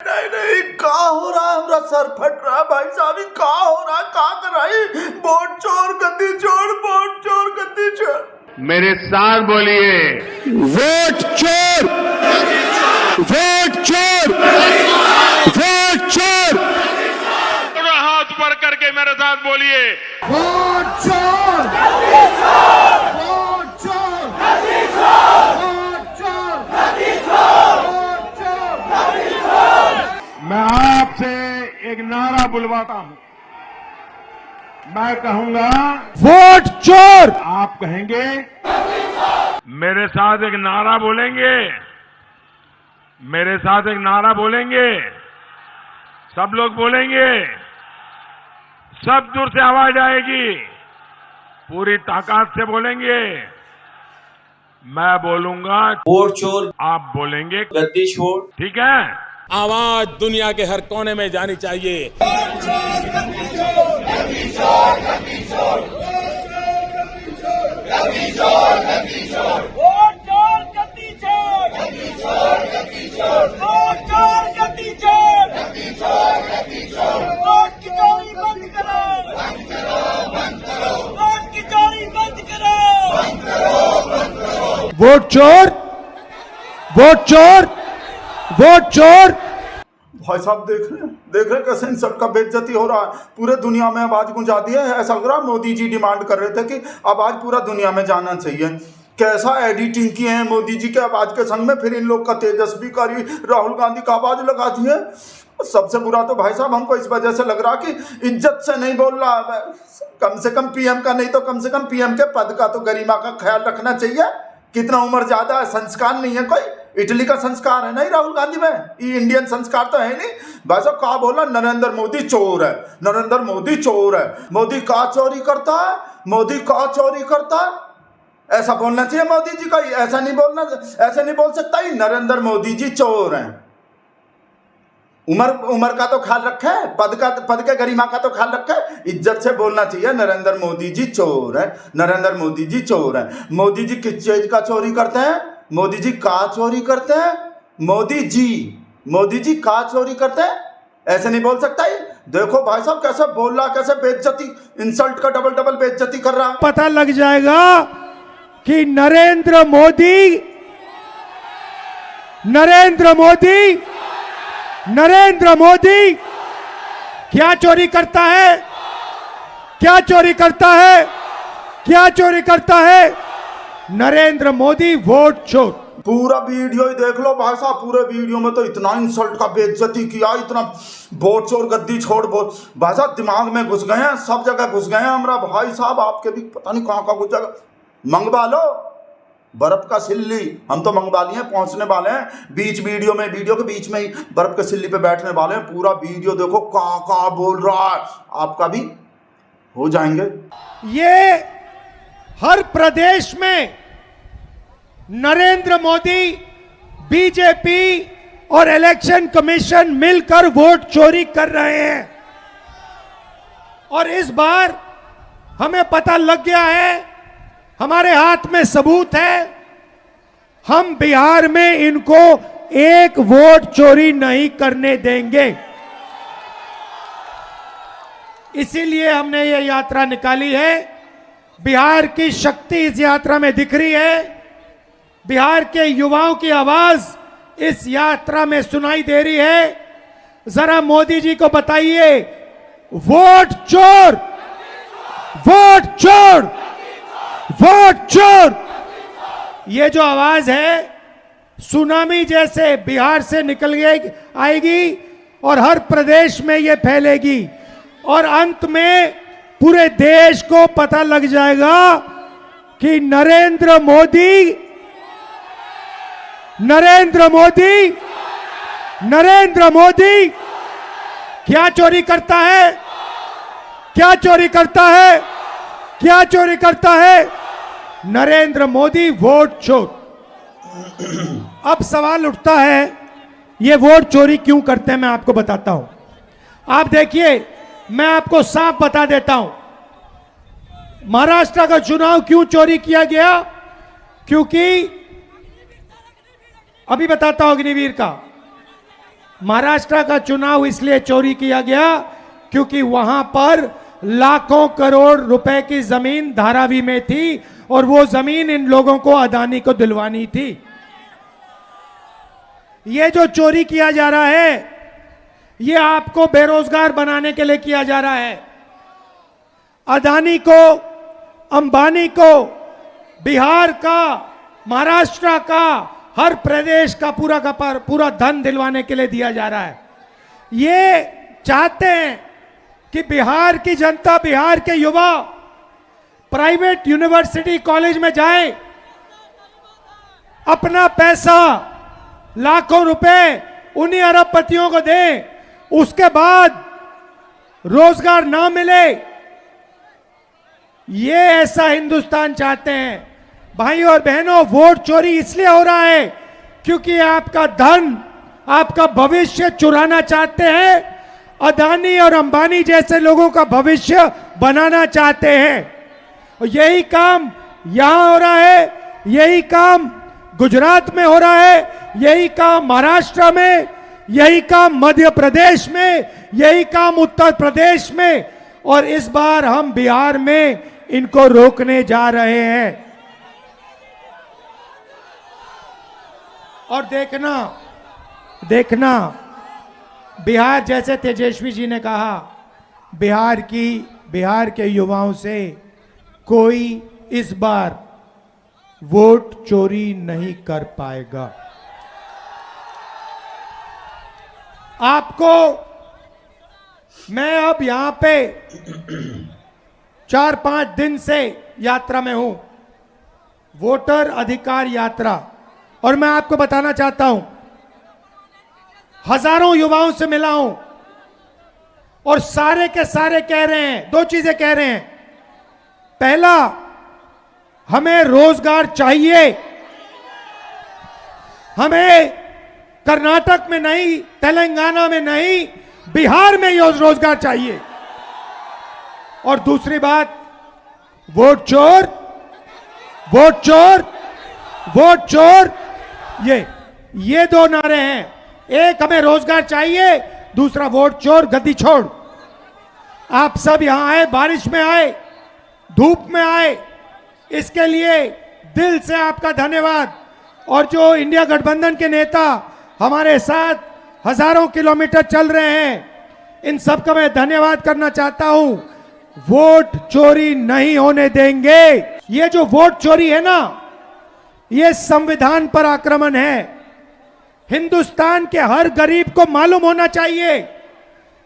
नहीं नहीं, का हो रहा है? हमारा सर फट रहा है भाई साहब। का हो रहा है? का कर रहा है? वोट चोर गद्दी चोर, वोट चोर गद्दी चोर। मेरे साथ बोलिए, वोट चोर, वोट चोर, वोट चोर। थोड़ा हाथ ऊपर करके मेरे साथ बोलिए, वोट चोर, वोट चोर, वोट चोर, वोट चोर। मैं आपसे एक नारा बुलवाता हूं। मैं कहूंगा, वोट चोर। आप कहेंगे, मेरे साथ एक नारा बोलेंगे, मेरे साथ एक नारा बोलेंगे, सब लोग बोलेंगे, सब दूर से आवाज आएगी, पूरी ताकत से बोलेंगे। मैं बोलूंगा, वोट चोर, आप बोलेंगे, गद्दी छोड़। ठीक है? आवाज दुनिया के हर कोने में जानी चाहिए। वोट चोर, वोट चोर, वोट चोर। भाई साहब देख रहे कैसे इन सबका बेइज्जती हो रहा है। पूरे दुनिया में आवाज गुंजा दी है। ऐसा लग रहा मोदी जी डिमांड कर रहे थे कि आवाज पूरा दुनिया में जाना चाहिए। कैसा एडिटिंग किए हैं मोदी जी के आवाज के संग में, फिर इन लोग का तेजस्वी कारी राहुल गांधी का आवाज लगा दी है। सबसे बुरा तो भाई साहब हमको इस वजह से लग रहा कि इज्जत से नहीं बोल रहा है। कम से कम पीएम का नहीं तो कम से कम पीएम के पद का तो गरिमा का ख्याल रखना चाहिए। कितना उम्र ज्यादा है, संस्कार नहीं है कोई। इटली का संस्कार है नहीं राहुल गांधी में, ये इंडियन संस्कार तो है नहीं। भाई साहब कहा बोला नरेंद्र मोदी चोर है, नरेंद्र मोदी चोर है। मोदी का चोरी करता है, मोदी का चोरी करता है, ऐसा बोलना चाहिए मोदी जी का। ऐसा नहीं बोलना, ऐसा नहीं बोल सकता ही नरेंद्र मोदी जी चोर हैं। उम्र का तो ख्याल रखे, पद के गरिमा का तो ख्याल रखे। इज्जत से बोलना चाहिए नरेंद्र मोदी जी चोर है, नरेंद्र मोदी जी चोर है। मोदी जी किस चीज का चोरी करते हैं? मोदी जी का चोरी करते हैं। मोदी जी का चोरी करते हैं, ऐसे नहीं बोल सकता ही। देखो भाई साहब कैसे बोल रहा, कैसे बेइज्जती, इंसल्ट का डबल बेइज्जती कर रहा। पता लग जाएगा कि नरेंद्र मोदी क्या चोरी करता है, क्या चोरी करता है, क्या चोरी करता है। नरेंद्र मोदी वोट चोर। पूरा वीडियो ही देख लो भाई साहब। पूरे वीडियो में तो इतना इंसल्ट का बेइज्जती किया, इतना वोट चोर गद्दी छोड़ बोल। भाई साहब दिमाग में घुस गए हैं, सब जगह घुस गए हैं हमारा भाई साहब। आपके भी पता नहीं कहाँ घुस जाएगा। मंगवा लो बर्फ का सिल्ली, हम तो मंगवा लिए, पहुंचने वाले हैं। वीडियो के बीच में ही बर्फ के सिल्ली पे बैठने वाले हैं। पूरा वीडियो देखो कहाँ बोल रहा है। आपका भी हो जाएंगे। ये हर प्रदेश में नरेंद्र मोदी, बीजेपी और इलेक्शन कमीशन मिलकर वोट चोरी कर रहे हैं। और इस बार हमें पता लग गया है, हमारे हाथ में सबूत है। हम बिहार में इनको एक वोट चोरी नहीं करने देंगे। इसीलिए हमने ये यात्रा निकाली है। बिहार की शक्ति इस यात्रा में दिख रही है। बिहार के युवाओं की आवाज इस यात्रा में सुनाई दे रही है। जरा मोदी जी को बताइए, वोट चोर, वोट चोर, वोट चोर। ये जो आवाज है सुनामी जैसे बिहार से निकल आएगी और हर प्रदेश में ये फैलेगी और अंत में पूरे देश को पता लग जाएगा कि नरेंद्र मोदी क्या चोरी करता है, क्या चोरी करता है, क्या चोरी करता है। नरेंद्र मोदी वोट चोर। अब सवाल उठता है, ये वोट चोरी क्यों करते हैं? मैं आपको बताता हूं। आप देखिए, मैं आपको साफ बता देता हूं। महाराष्ट्र का चुनाव क्यों चोरी किया गया? क्योंकि अभी बताता हूं अग्निवीर का, महाराष्ट्र का चुनाव इसलिए चोरी किया गया क्योंकि वहां पर लाखों करोड़ रुपए की जमीन धारावी में थी और वो जमीन इन लोगों को अदानी को दिलवानी थी। ये जो चोरी किया जा रहा है ये आपको बेरोजगार बनाने के लिए किया जा रहा है। अदानी को, अंबानी को बिहार का, महाराष्ट्र का, हर प्रदेश का पूरा धन दिलवाने के लिए दिया जा रहा है। ये चाहते हैं कि बिहार की जनता, बिहार के युवा प्राइवेट यूनिवर्सिटी कॉलेज में जाए, अपना पैसा लाखों रुपए उन्हीं अरबपतियों को दें, उसके बाद रोजगार ना मिले। ये ऐसा हिंदुस्तान चाहते हैं। भाई और बहनों, वोट चोरी इसलिए हो रहा है क्योंकि आपका धन, आपका भविष्य चुराना चाहते हैं। अदानी और अंबानी जैसे लोगों का भविष्य बनाना चाहते हैं। और यही काम यहां हो रहा है, यही काम गुजरात में हो रहा है, यही काम महाराष्ट्र में, यही काम मध्य प्रदेश में, यही काम उत्तर प्रदेश में, और इस बार हम बिहार में इनको रोकने जा रहे हैं। और देखना बिहार, जैसे तेजस्वी जी ने कहा, बिहार के युवाओं से कोई इस बार वोट चोरी नहीं कर पाएगा। आपको मैं अब यहां पे 4-5 दिन से यात्रा में हूं, वोटर अधिकार यात्रा, और मैं आपको बताना चाहता हूं, हजारों युवाओं से मिला हूं और सारे के सारे कह रहे हैं, 2 चीजें कह रहे हैं। पहला, हमें रोजगार चाहिए, हमें कर्नाटक में नहीं, तेलंगाना में नहीं, बिहार में रोजगार चाहिए। और दूसरी बात, वोट चोर, वोट चोर, वोट चोर, ये 2 नारे हैं। एक, हमें रोजगार चाहिए, दूसरा, वोट चोर गद्दी छोड़। आप सब यहां आए, बारिश में आए, धूप में आए, इसके लिए दिल से आपका धन्यवाद। और जो इंडिया गठबंधन के नेता हमारे साथ हजारों किलोमीटर चल रहे हैं, इन सब का मैं धन्यवाद करना चाहता हूं। वोट चोरी नहीं होने देंगे। ये जो वोट चोरी है ना, ये संविधान पर आक्रमण है। हिंदुस्तान के हर गरीब को मालूम होना चाहिए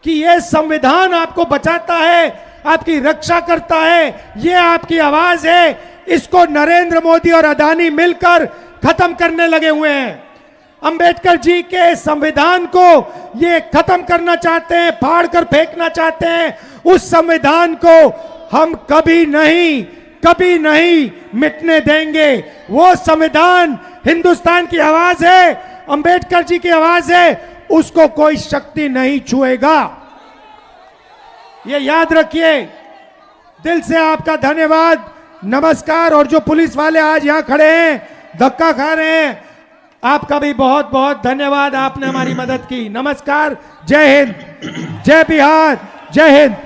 कि यह संविधान आपको बचाता है, आपकी रक्षा करता है, ये आपकी आवाज है। इसको नरेंद्र मोदी और अदानी मिलकर खत्म करने लगे हुए हैं। अंबेडकर जी के संविधान को ये खत्म करना चाहते हैं, फाड़ कर फेंकना चाहते हैं। उस संविधान को हम कभी नहीं मिटने देंगे। वो संविधान हिंदुस्तान की आवाज है, अंबेडकर जी की आवाज है, उसको कोई शक्ति नहीं छुएगा। ये याद रखिए। दिल से आपका धन्यवाद, नमस्कार। और जो पुलिस वाले आज यहां खड़े हैं, धक्का खा रहे हैं, आपका भी बहुत बहुत धन्यवाद, आपने हमारी मदद की। नमस्कार, जय हिंद, जय बिहार, जय हिंद।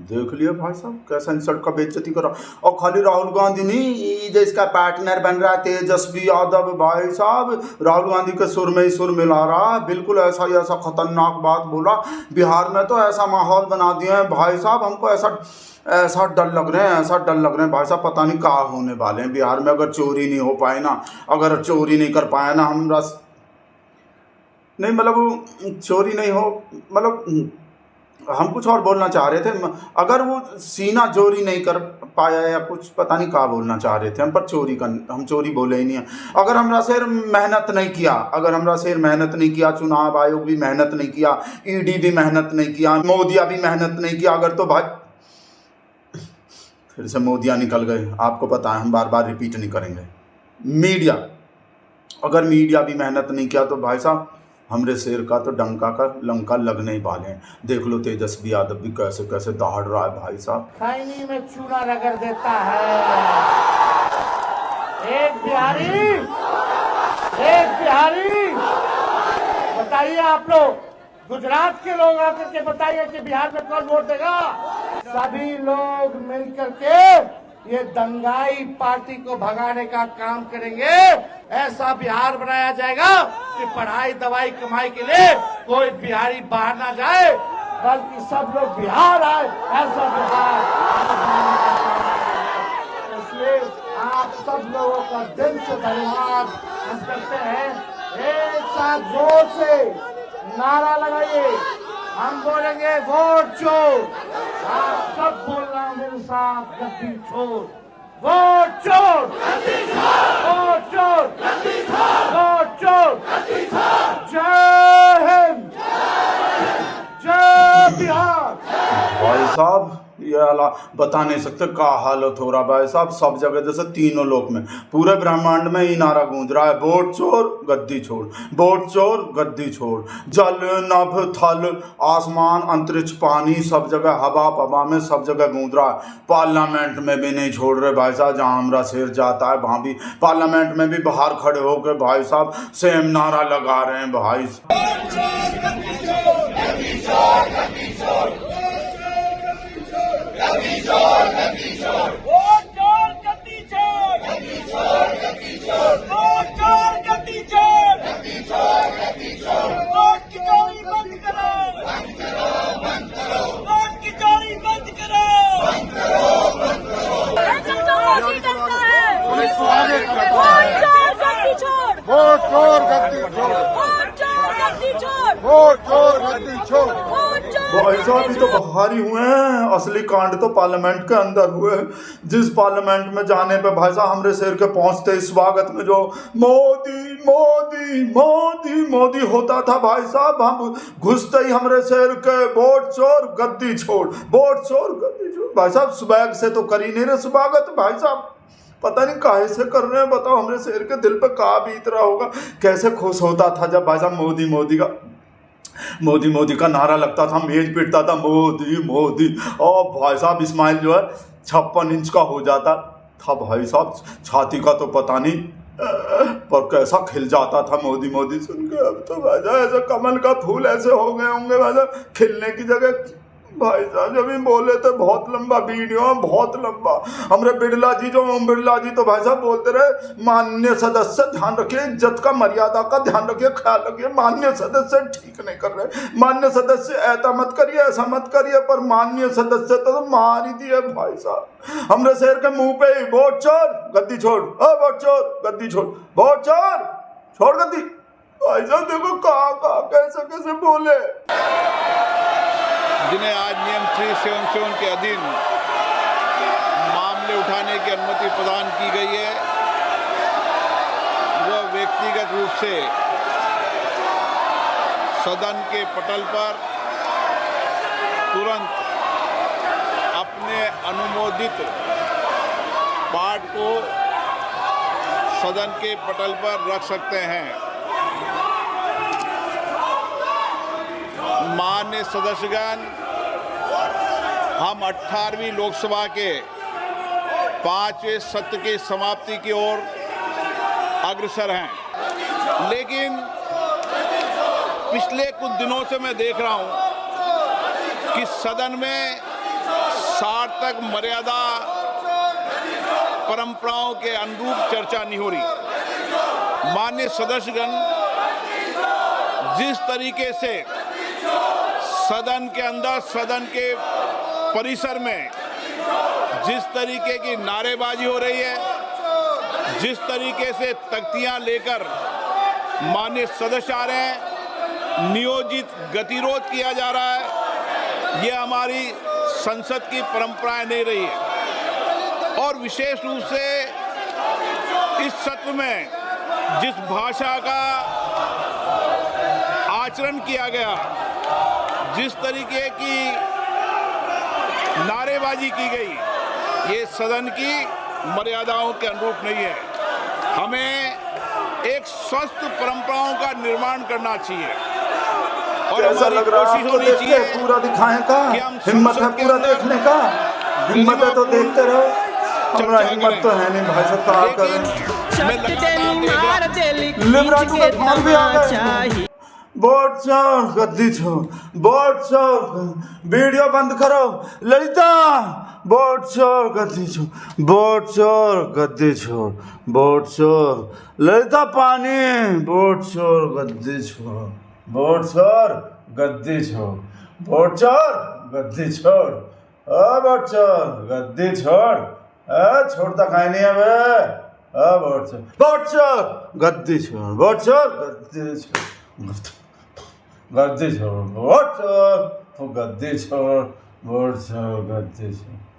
देख लिया भाई साहब कैसा इंसल्ट का बेइज्जती करा। और खाली राहुल गांधी नहीं, ये जो इसका पार्टनर बन रहा है तेजस्वी यादव, भाई साहब राहुल गांधी के सुर में ही सुर मिला रहा है। बिल्कुल ऐसा खतरनाक बात बोला। बिहार में तो ऐसा माहौल बना दिया है भाई साहब, हमको ऐसा डर लग रहे हैं भाई साहब, पता नहीं कहाँ होने वाले हैं बिहार में। अगर चोरी नहीं हो पाए ना, अगर चोरी नहीं कर पाए ना, चोरी नहीं हो, मतलब हम कुछ और बोलना चाह रहे थे। अगर वो सीना चोरी नहीं कर पाया या कुछ पता नहीं कहाँ बोलना चाह रहे थे हम, पर हम चोरी बोले ही नहीं है। अगर हमरा शेर मेहनत नहीं किया, चुनाव आयोग भी मेहनत नहीं किया, ईडी भी मेहनत नहीं किया, मोदिया भी मेहनत नहीं किया, अगर तो भाई फिर से मोदिया निकल गए। आपको पता है, हम बार बार रिपीट नहीं करेंगे। अगर मीडिया भी मेहनत नहीं किया तो भाई साहब हमरे शेर का तो डंका का लंका लगने ही वाले हैं। देख लो तेजस्वी यादव भी कैसे कैसे दहाड़ रहा है भाई साहब। खैनी में चूना रगड़ देता है। एक बिहारी बताइए आप लोग, गुजरात के लोग आकर के बताइए कि बिहार में कौन वोट देगा। सभी लोग मिलकर के ये दंगाई पार्टी को भगाने का काम करेंगे। ऐसा बिहार बनाया जाएगा कि पढ़ाई दवाई कमाई के लिए कोई बिहारी बाहर ना जाए, बल्कि सब लोग बिहार आए। ऐसा बिहार, इसलिए आप सब लोगों का दिल से धन्यवाद करते हैं। एक साथ जोर से नारा लगाइए, हम बोलेंगे वोट चोर। आप सब बोलना मेरे साथ, गद्दी छोड़, वोट चोर, वोट चोर, वोट चोर। जय हिंद, जय बिहार। भाई साहब ये बता नहीं सकते क्या हालत हो रहा भाई साहब। सब जगह जैसे तीनों लोक में, पूरे ब्रह्मांड में ही नारा गूंज रहा है, वोट चोर गद्दी छोड़, वोट चोर गद्दी छोड़। जल नभ थल आसमान अंतरिक्ष पानी सब जगह, हवा पवा में सब जगह गूंज रहा है। पार्लियामेंट में भी नहीं छोड़ रहे भाई साहब, जहाँ हमारा शेर जाता है वहाँ भी पार्लियामेंट में भी बाहर खड़े होकर भाई साहब सेम नारा लगा रहे हैं भाई भाई साहब। तो बाहर ही हुए हैं, असली कांड तो पार्लियामेंट के अंदर हुए हैं। जिस पार्लियामेंट में जाने पे भाई साहब हमरे शेर के पहुंचते ही स्वागत में जो मोदी मोदी मोदी मोदी होता था भाई साहब, हम घुसते ही हमरे शेर के वोट चोर गद्दी छोड़, वोट चोर गद्दी छोड़। भाई साहब स्वैग से तो कर ही नहीं रहे स्वागत भाई साहब, पता नहीं काहे से कर रहे हैं। बताओ हमरे शेर के दिल पे का बीत रहा होगा, कैसे खुश होता था जब भाई साहब मोदी मोदी का नारा लगता था, मेज पिटता था मोदी मोदी। और भाई साहब इस्माइल जो है 56 इंच का हो जाता था भाई साहब, छाती का तो पता नहीं पर कैसा खिल जाता था मोदी मोदी सुन के। अब तो भाई साहब ऐसे कमल का फूल ऐसे हो गए होंगे भाई साहब, खिलने की जगह। भाई साहब जब भी बोले थे बहुत लंबा वीडियो, बहुत लंबा। हमारे बिरला जी जो ओम बिरला जी तो भाई साहब बोलते रहे माननीय सदस्य ध्यान रखिए, इज्जत का मर्यादा का ध्यान रखिए, ख्याल रखिए। माननीय सदस्य ठीक नहीं कर रहे, माननीय सदस्य ऐसा मत करिए ऐसा मत करिए, पर माननीय सदस्य तो मार ही दिए भाई साहब। हमरे शेर के मुंह पे ही वोट चोर गद्दी छोड़, वोट चोर गद्दी छोड़, वोट चोर छोड़ गद्दी। भाई साहब देखो कहाँ कैसे कैसे बोले। जिन्हें आज नियम 377 के अधीन मामले उठाने की अनुमति प्रदान की गई है, वह व्यक्तिगत रूप से सदन के पटल पर तुरंत अपने अनुमोदित पाठ को सदन के पटल पर रख सकते हैं। माननीय सदस्यगण, हम 18वीं लोकसभा के 5वें सत्र की समाप्ति की ओर अग्रसर हैं, लेकिन पिछले कुछ दिनों से मैं देख रहा हूं कि सदन में सार्थक मर्यादा परंपराओं के अनुरूप चर्चा नहीं हो रही। माननीय सदस्यगण, जिस तरीके से सदन के अंदर, सदन के परिसर में जिस तरीके की नारेबाजी हो रही है, जिस तरीके से तख्तियां लेकर माननीय सदस्य आ रहे हैं, नियोजित गतिरोध किया जा रहा है, यह हमारी संसद की परंपराएं नहीं रही है। और विशेष रूप से इस सत्र में जिस भाषा का आचरण किया गया, जिस तरीके की नारेबाजी की गई, ये सदन की मर्यादाओं के अनुरूप नहीं है। हमें एक स्वस्थ परंपराओं का निर्माण करना चाहिए और ऐसा लग रहा है आपको देख के पूरा दिखाएं का हिम्मत है, पूरा देखने का हिम्मत है तो देखते रहो। हमारा हिम्मत तो है नहीं भाई साहब, क्या करें। लिबरा को भी आ गए वोट चोर गद्दी छोड़, वोट चोर, वीडियो बंद करो ललिता, वोट चोर गद्दी छोड़, वोट चोर गद्दी छोड़, वोट चोर ललिता पानी, वोट चोर गद्दी छोड़, वोट चोर गद्दी छोड़, वोट चोर गद्दी छोड़, वोट चोर गद्दी छोड़, छोड़ता कहीं नहीं है बे, वोट चोर गद्दी छोड़, वोट चोर गद्दी छोड़, गद्दी छोड़, वोट चोर गद्दी छोड़, वोट चोर गद्दी छोड़।